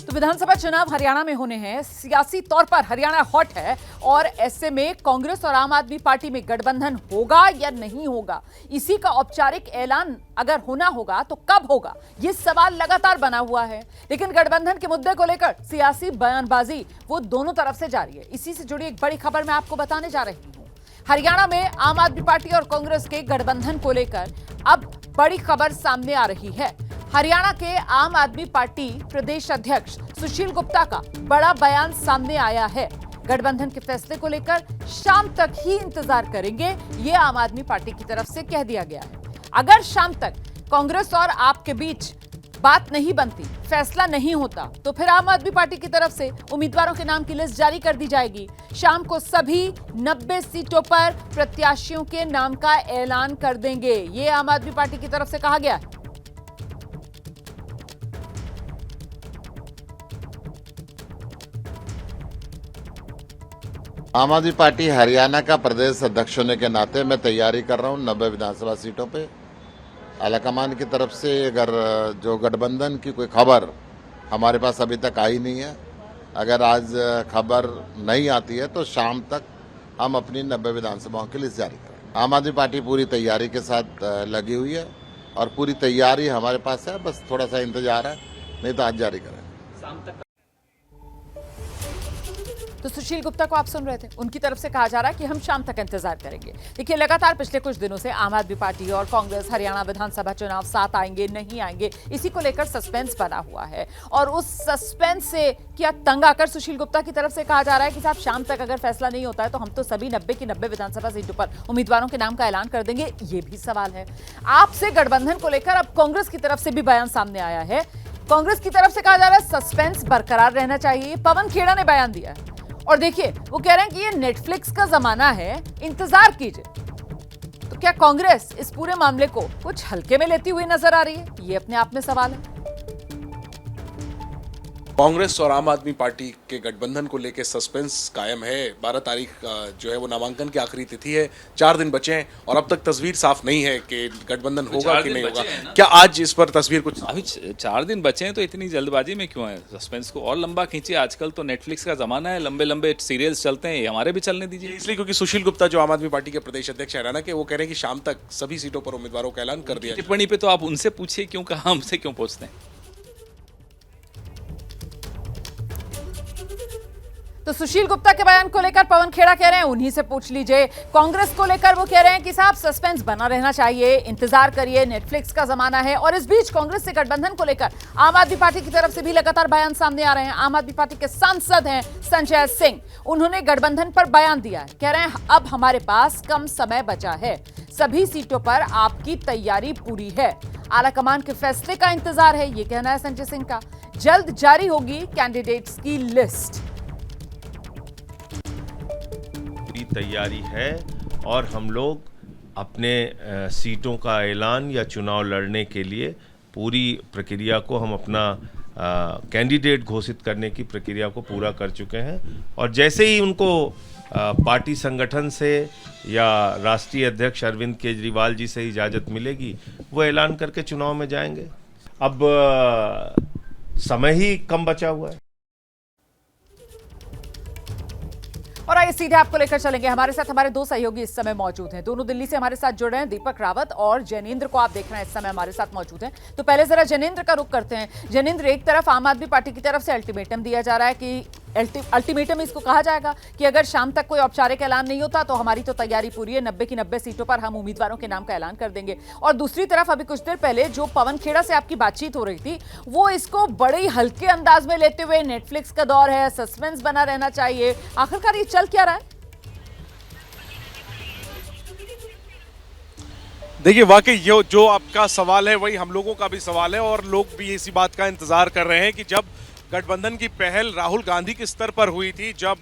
तो विधानसभा चुनाव हरियाणा में होने हैं। सियासी तौर पर हरियाणा हॉट है और ऐसे में कांग्रेस और आम आदमी पार्टी में गठबंधन होगा या नहीं होगा, इसी का औपचारिक ऐलान अगर होना होगा तो कब होगा, ये सवाल लगातार बना हुआ है। लेकिन गठबंधन के मुद्दे को लेकर सियासी बयानबाजी वो दोनों तरफ से जारी है। इसी से जुड़ी एक बड़ी खबर मैं आपको बताने जा रही हूं। हरियाणा में आम आदमी पार्टी और कांग्रेस के गठबंधन को लेकर अब बड़ी खबर सामने आ रही है। हरियाणा के आम आदमी पार्टी प्रदेश अध्यक्ष सुशील गुप्ता का बड़ा बयान सामने आया है। गठबंधन के फैसले को लेकर शाम तक ही इंतजार करेंगे, ये आम आदमी पार्टी की तरफ से कह दिया गया है। अगर शाम तक कांग्रेस और आप के बीच बात नहीं बनती, फैसला नहीं होता, तो फिर आम आदमी पार्टी की तरफ से उम्मीदवारों के नाम की लिस्ट जारी कर दी जाएगी। शाम को सभी 90 सीटों पर प्रत्याशियों के नाम का ऐलान कर देंगे, ये आम आदमी पार्टी की तरफ से कहा गया है। आम आदमी पार्टी हरियाणा का प्रदेश अध्यक्ष होने के नाते मैं तैयारी कर रहा हूं 90 विधानसभा सीटों पे। आलाकमान की तरफ से अगर जो गठबंधन की कोई खबर हमारे पास अभी तक आई नहीं है, अगर आज खबर नहीं आती है तो शाम तक हम अपनी 90 विधानसभाओं की लिस्ट जारी करेंगे। आम आदमी पार्टी पूरी तैयारी के साथ लगी हुई है और पूरी तैयारी हमारे पास है, बस थोड़ा सा इंतजार है, नहीं तो आज जारी करेंगे शाम तक। तो सुशील गुप्ता को आप सुन रहे थे, उनकी तरफ से कहा जा रहा है कि हम शाम तक इंतजार करेंगे। देखिए, लगातार पिछले कुछ दिनों से आम आदमी पार्टी और कांग्रेस हरियाणा विधानसभा चुनाव साथ आएंगे नहीं आएंगे, इसी को लेकर सस्पेंस बना हुआ है। और उस सस्पेंस से क्या तंग आकर सुशील गुप्ता की तरफ से कहा जा रहा है कि साहब शाम तक अगर फैसला नहीं होता है तो हम तो सभी 90 की 90 विधानसभा सीटों पर उम्मीदवारों के नाम का ऐलान कर देंगे, ये भी सवाल है। आपसे गठबंधन को लेकर अब कांग्रेस की तरफ से भी बयान सामने आया है। कांग्रेस की तरफ से कहा जा रहा है सस्पेंस बरकरार रहना चाहिए। पवन खेड़ा ने बयान दिया है और देखिए, वो कह रहे हैं कि ये नेटफ्लिक्स का जमाना है, इंतजार कीजिए। तो क्या कांग्रेस इस पूरे मामले को कुछ हल्के में लेती हुई नजर आ रही है? ये अपने आप में सवाल है। कांग्रेस और आम आदमी पार्टी के गठबंधन को लेकर सस्पेंस कायम है। 12 तारीख जो है वो नामांकन की आखिरी तिथि है, 4 दिन बचे हैं और अब तक तस्वीर साफ नहीं है कि गठबंधन होगा कि नहीं होगा। क्या आज इस पर तस्वीर कुछ? अभी 4 दिन बचे हैं तो इतनी जल्दबाजी में क्यों है? सस्पेंस को और लंबा खींचिए। आजकल तो नेटफ्लिक्स का जमाना है, लंबे लंबे सीरियल्स चलते हैं, ये हमारे भी चलने दीजिए। इसलिए क्योंकि सुशील गुप्ता जो आम आदमी पार्टी के प्रदेश अध्यक्ष हरियाणा के, वो कह रहे हैं कि शाम तक सभी सीटों पर उम्मीदवारों का ऐलान कर दिया। टिप्पणी पे तो आप उनसे पूछिए, क्यों कहा, हमसे क्यों पूछते हैं? तो सुशील गुप्ता के बयान को लेकर पवन खेड़ा कह रहे हैं उन्हीं से पूछ लीजिए। कांग्रेस को लेकर वो कह रहे हैं कि साहब सस्पेंस बना रहना चाहिए, इंतजार करिए, नेटफ्लिक्स का जमाना है। और इस बीच कांग्रेस से गठबंधन को लेकर आम आदमी पार्टी की तरफ से भी लगातार बयान सामने आ रहे हैं। आम आदमी पार्टी के सांसद हैं संजय सिंह, उन्होंने गठबंधन पर बयान दिया है। कह रहे हैं अब हमारे पास कम समय बचा है, सभी सीटों पर आपकी तैयारी पूरी है, आलाकमान के फैसले का इंतजार है, ये कहना है संजय सिंह का। जल्द जारी होगी कैंडिडेट्स की लिस्ट। तैयारी है और हम लोग अपने सीटों का ऐलान या चुनाव लड़ने के लिए पूरी प्रक्रिया को, हम अपना कैंडिडेट घोषित करने की प्रक्रिया को पूरा कर चुके हैं। और जैसे ही उनको पार्टी संगठन से या राष्ट्रीय अध्यक्ष अरविंद केजरीवाल जी से इजाज़त मिलेगी, वो ऐलान करके चुनाव में जाएंगे। अब समय ही कम बचा हुआ है। और आइए सीधे आपको लेकर चलेंगे। हमारे साथ हमारे दो सहयोगी इस समय मौजूद हैं, दोनों दिल्ली से हमारे साथ जुड़ रहे हैं। दीपक रावत और जैनेंद्र को आप देख रहे हैं इस समय हमारे साथ मौजूद हैं। तो पहले जरा जैनेंद्र का रुख करते हैं। जैनेंद्र, एक तरफ आम आदमी पार्टी की तरफ से अल्टीमेटम दिया जा रहा है कि अल्टीमेटम इसको कहा जाएगा कि अगर शाम तक कोई औपचारिक ऐलान नहीं होता तो हमारी तो तैयारी पूरी है, 90 की 90 सीटों पर हम उम्मीदवारों के नाम का ऐलान कर देंगे। और दूसरी तरफ अभी कुछ देर पहले जो पवन खेड़ा से आपकी बातचीत हो रही थी, वो इसको बड़े हल्के अंदाज में लेते हुए नेटफ्लिक्स का दौर है, सस्पेंस बना रहना चाहिए, आखिरकार ये चल क्या रहा है? देखिए, वाकई ये जो आपका सवाल है वही हम लोगों का भी सवाल है और लोग भी इसी बात का इंतजार कर रहे हैं कि जब गठबंधन की पहल राहुल गांधी के स्तर पर हुई थी, जब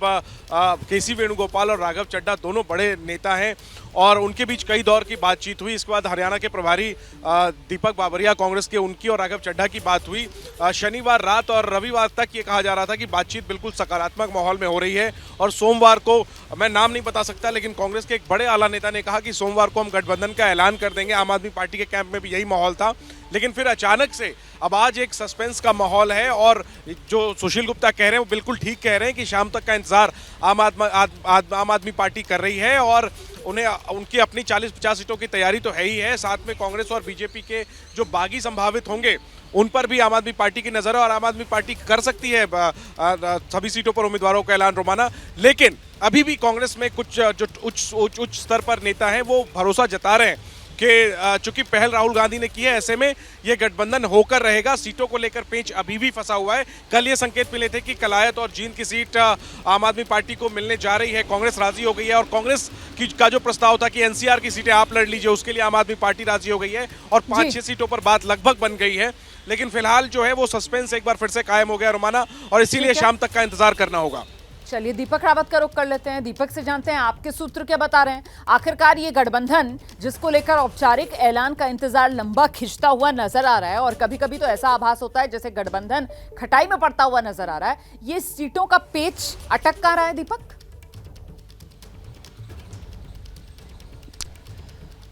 केसी वेणुगोपाल और राघव चड्ढा दोनों बड़े नेता हैं और उनके बीच कई दौर की बातचीत हुई। इसके बाद हरियाणा के प्रभारी दीपक बाबरिया कांग्रेस के, उनकी और राघव चड्ढा की बात हुई। शनिवार रात और रविवार तक ये कहा जा रहा था कि बातचीत बिल्कुल सकारात्मक माहौल में हो रही है और सोमवार को, मैं नाम नहीं बता सकता, लेकिन कांग्रेस के एक बड़े आला नेता ने कहा कि सोमवार को हम गठबंधन का ऐलान कर देंगे। आम आदमी पार्टी के कैंप में भी यही माहौल था, लेकिन फिर अचानक से अब आज एक सस्पेंस का माहौल है और जो सुशील गुप्ता कह रहे हैं वो बिल्कुल ठीक कह रहे हैं कि शाम तक का इंतजार आम आदमी पार्टी कर रही है और उन्हें उनकी अपनी 40-50 सीटों की तैयारी तो है ही है, साथ में कांग्रेस और बीजेपी के जो बागी संभावित होंगे उन पर भी आम आदमी पार्टी की नजर है और आम आदमी पार्टी कर सकती है सभी सीटों पर उम्मीदवारों का ऐलान रोमाना। लेकिन अभी भी कांग्रेस में कुछ जो उच्च स्तर पर नेता हैं वो भरोसा जता रहे हैं कि चूंकि पहल राहुल गांधी ने की है, ऐसे में ये गठबंधन होकर रहेगा। सीटों को लेकर पेंच अभी भी फंसा हुआ है। कल ये संकेत मिले थे कि कलायत और जींद की सीट आम आदमी पार्टी को मिलने जा रही है, कांग्रेस राजी हो गई है और कांग्रेस का जो प्रस्ताव था कि एनसीआर की सीटें आप लड़ लीजिए, उसके लिए आम आदमी पार्टी राजी हो गई है और 5-6 सीटों पर बात लगभग बन गई है। लेकिन फिलहाल जो है वो सस्पेंस एक बार फिर से कायम हो गया रोमाना और इसीलिए शाम तक का इंतजार करना होगा। चलिए दीपक रावत का रुख कर लेते हैं। दीपक से जानते हैं आपके सूत्र क्या बता रहे हैं। आखिरकार ये गठबंधन जिसको लेकर औपचारिक ऐलान का इंतजार लंबा खिंचता हुआ नजर आ रहा है और कभी कभी तो ऐसा आभास होता है जैसे गठबंधन खटाई में पड़ता हुआ नजर आ रहा है, ये सीटों का पेच अटक कहाँ रहा है दीपक?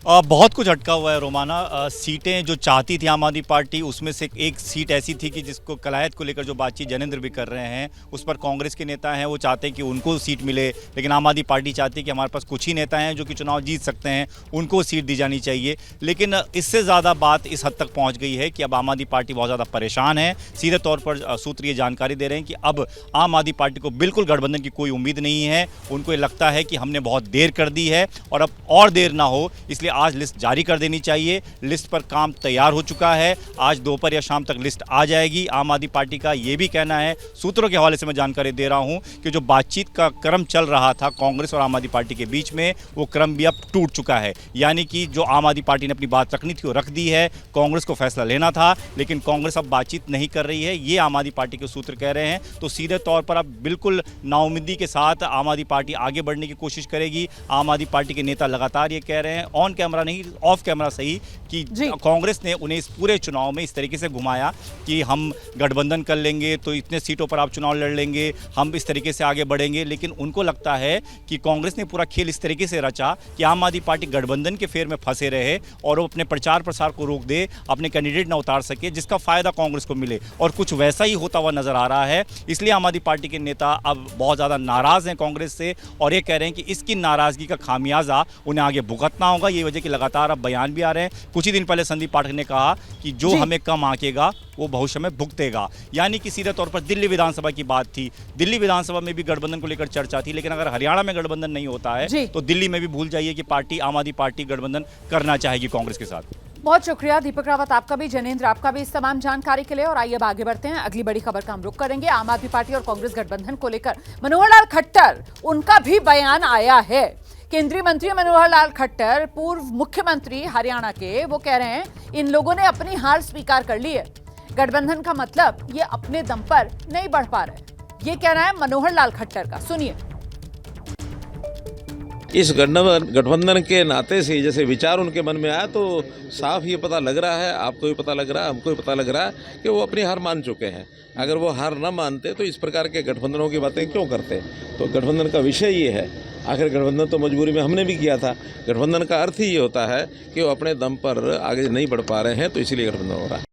बहुत कुछ अटका हुआ है रोमाना। सीटें जो चाहती थी आम आदमी पार्टी, उसमें से एक सीट ऐसी थी कि जिसको कलायत को लेकर जो बातचीत जनेंद्र भी कर रहे हैं, उस पर कांग्रेस के नेता हैं वो चाहते हैं कि उनको सीट मिले, लेकिन आम आदमी पार्टी चाहती है कि हमारे पास कुछ ही नेता हैं जो कि चुनाव जीत सकते हैं, उनको सीट दी जानी चाहिए। लेकिन इससे ज़्यादा बात इस हद तक पहुँच गई है कि अब आम आदमी पार्टी बहुत ज़्यादा परेशान है। सीधे तौर पर सूत्र ये जानकारी दे रहे हैं कि अब आम आदमी पार्टी को बिल्कुल गठबंधन की कोई उम्मीद नहीं है। उनको ये लगता है कि हमने बहुत देर कर दी है और अब और देर ना हो, इसलिए आज लिस्ट जारी कर देनी चाहिए। लिस्ट पर काम तैयार हो चुका है, आज दोपहर या शाम तक लिस्ट आ जाएगी। आम आदमी पार्टी का ये भी कहना है, सूत्रों के हवाले से मैं जानकारी दे रहा हूं कि जो बातचीत का क्रम चल रहा था कांग्रेस और आम आदमी पार्टी के बीच में, वो क्रम भी अब टूट चुका है। यानी कि जो आम आदमी पार्टी ने अपनी बात रखनी थी वो रख दी है, कांग्रेस को फैसला लेना था, लेकिन कांग्रेस अब बातचीत नहीं कर रही है, ये आम आदमी पार्टी के सूत्र कह रहे हैं। तो सीधे तौर पर अब बिल्कुल नाउम्मीदी के साथ आम आदमी पार्टी आगे बढ़ने की कोशिश करेगी। आम आदमी पार्टी के नेता लगातार ये कह रहे हैं, ऑन कैमरा नहीं ऑफ कैमरा सही, कि कांग्रेस ने उन्हें इस पूरे चुनाव में इस तरीके से घुमाया कि हम गठबंधन कर लेंगे तो इतने सीटों पर आप चुनाव लड़ लेंगे, हम इस तरीके से आगे बढ़ेंगे। लेकिन उनको लगता है कि कांग्रेस ने पूरा खेल इस तरीके से रचा कि आम आदमी पार्टी गठबंधन के फेर में फंसे रहे और वो अपने प्रचार प्रसार को रोक दे, अपने कैंडिडेट ना उतार सके, जिसका फायदा कांग्रेस को मिले। और कुछ वैसा ही होता हुआ नजर आ रहा है। इसलिए आम आदमी पार्टी के नेता अब बहुत ज़्यादा नाराज हैं कांग्रेस से और ये कह रहे हैं कि इसकी नाराजगी का खामियाजा उन्हें आगे भुगतना होगा। ये वजह कि लगातार अब बयान भी आ रहे हैं। कुछ ही दिन पहले संदीप पाठक ने कहा कि जो हमें कम आंकेगा वो भविष्य में भुगतेगा। यानी कि सीधे तौर पर दिल्ली विधानसभा की बात थी, दिल्ली विधानसभा में भी गठबंधन को लेकर चर्चा थी, लेकिन अगर हरियाणा में गठबंधन नहीं होता है तो दिल्ली में भी भूल जाइए कि पार्टी आम आदमी पार्टी गठबंधन करना चाहेगी कांग्रेस के साथ। बहुत शुक्रिया दीपक रावत, आपका भी, जनेंद्र आपका भी इस तमाम जानकारी के लिए। और आइए अब आगे बढ़ते हैं, अगली बड़ी खबर का हम रुख करेंगे। आम आदमी पार्टी और कांग्रेस गठबंधन को लेकर मनोहर लाल खट्टर, उनका भी बयान आया है। केंद्रीय मंत्री मनोहर लाल खट्टर, पूर्व मुख्यमंत्री हरियाणा के, वो कह रहे हैं इन लोगों ने अपनी हार स्वीकार कर ली है, गठबंधन का मतलब ये अपने दम पर नहीं बढ़ पा रहे। ये कहना है मनोहर लाल खट्टर का, सुनिए। इस गठबंधन के नाते से जैसे विचार उनके मन में आया तो साफ ये पता लग रहा है, आपको भी पता लग रहा है, हमको भी पता लग रहा है कि वो अपनी हार मान चुके हैं। अगर वो हार न मानते तो इस प्रकार के गठबंधनों की बातें क्यों करते। तो गठबंधन का विषय ये है, आखिर गठबंधन तो मजबूरी में हमने भी किया था। गठबंधन का अर्थ ही ये होता है कि वो अपने दम पर आगे नहीं बढ़ पा रहे हैं, तो इसीलिए गठबंधन हो रहा है।